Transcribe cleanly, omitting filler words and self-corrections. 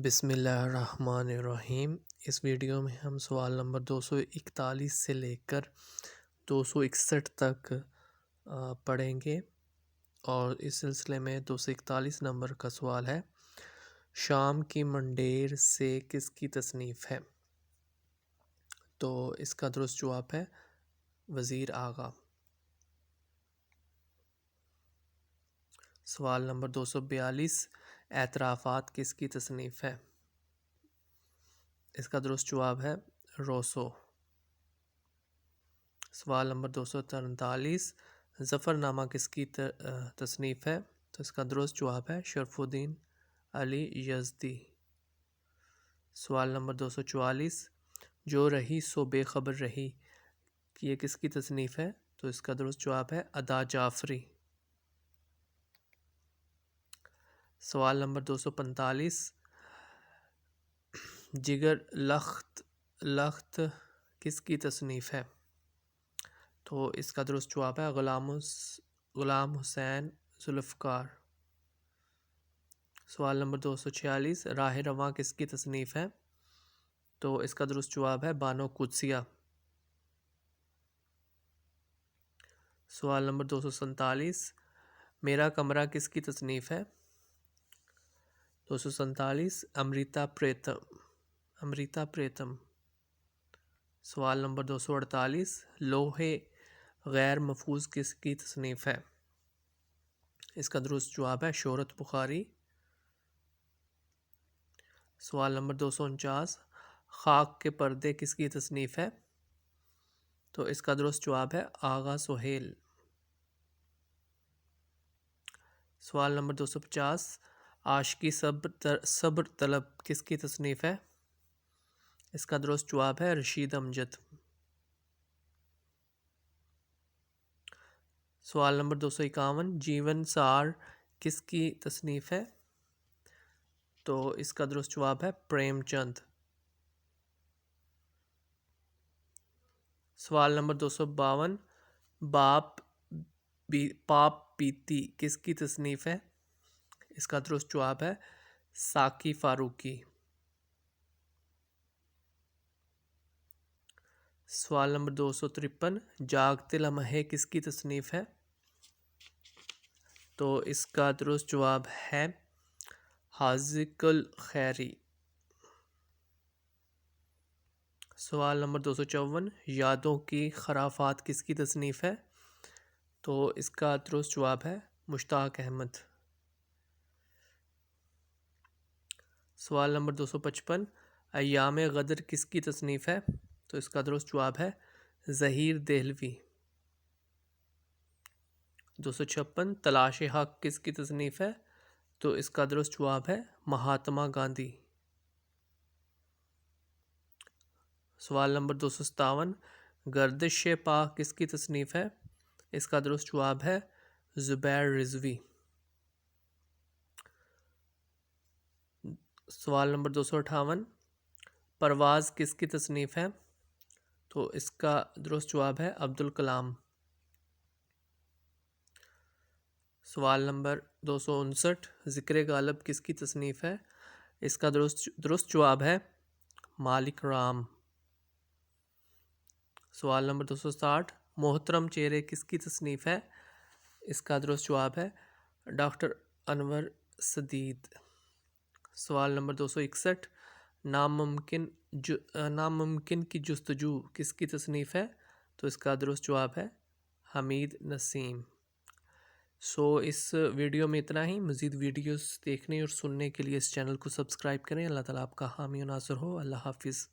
بسم اللہ الرحمن الرحیم۔ اس ویڈیو میں ہم سوال نمبر 241 سے لے کر 261 تک پڑھیں گے، اور اس سلسلے میں 241 نمبر کا سوال ہے، شام کی منڈیر سے کس کی تصنیف ہے؟ تو اس کا درست جواب ہے وزیر آغا۔ سوال نمبر 242، اعترافات کس کی تصنیف ہے؟ اس کا درست جواب ہے روسو۔ سوال نمبر 243، ظفر نامہ کس کی تصنیف ہے؟ تو اس کا درست جواب ہے شرف الدین علی یزدی۔ سوال نمبر 244، جو رہی سو بے خبر رہی، یہ کس کی تصنیف ہے؟ تو اس کا درست جواب ہے ادا جعفری۔ سوال نمبر 245، جگر لخت کس کی تصنیف ہے؟ تو اس کا درست جواب ہے غلام حسین ذوالفقار۔ سوال نمبر 246، راہ رواں کس کی تصنیف ہے؟ تو اس کا درست جواب ہے بانو قدسیہ۔ سوال نمبر 247، میرا کمرہ کس کی تصنیف ہے؟ 247، امریتا پریتم۔ سوال نمبر 248، لوح غیر محفوظ کس کی تصنیف ہے؟ اس کا درست جواب ہے شہرت بخاری۔ سوال نمبر 249، خاک کے پردے کس کی تصنیف ہے؟ تو اس کا درست جواب ہے آغا سہیل۔ سوال نمبر 250، عاشقی صبر طلب کس کی تصنیف ہے؟ اس کا درست جواب ہے رشید امجد۔ سوال نمبر 251، جیون سار کس کی تصنیف ہے؟ تو اس کا درست جواب ہے پریم چند۔ سوال نمبر 252، پاپ بیتی کس کی تصنیف ہے؟ اس کا درست جواب ہے ساقی فاروقی۔ سوال نمبر 253، جاگتے لمحے کس کی تصنیف ہے؟ تو اس کا درست جواب ہے حاذق الخیری۔ سوال نمبر 254، یادوں کی خرافات کس کی تصنیف ہے؟ تو اس کا درست جواب ہے مشتاق احمد۔ سوال نمبر 255، ایام غدر کس کی تصنیف ہے؟ تو اس کا درست جواب ہے ظہیر دہلوی۔ 256، تلاش حق کس کی تصنیف ہے؟ تو اس کا درست جواب ہے مہاتما گاندھی۔ سوال نمبر 257، گردش پا کس کی تصنیف ہے؟ اس کا درست جواب ہے زبیر رضوی۔ سوال نمبر 258، پرواز کس کی تصنیف ہے؟ تو اس کا درست جواب ہے عبدالکلام۔ سوال نمبر 259، ذکر غالب کس کی تصنیف ہے؟ اس کا درست جواب ہے مالک رام۔ سوال نمبر 260، محترم چہرے کس کی تصنیف ہے؟ اس کا درست جواب ہے ڈاکٹر انور سدید۔ سوال نمبر 261، ناممکن کی جستجو کس کی تصنیف ہے؟ تو اس کا درست جواب ہے حمید نسیم۔ اس ویڈیو میں اتنا ہی۔ مزید ویڈیوز دیکھنے اور سننے کے لیے اس چینل کو سبسکرائب کریں۔ اللہ تعالیٰ آپ کا حامی و ناصر ہو۔ اللہ حافظ۔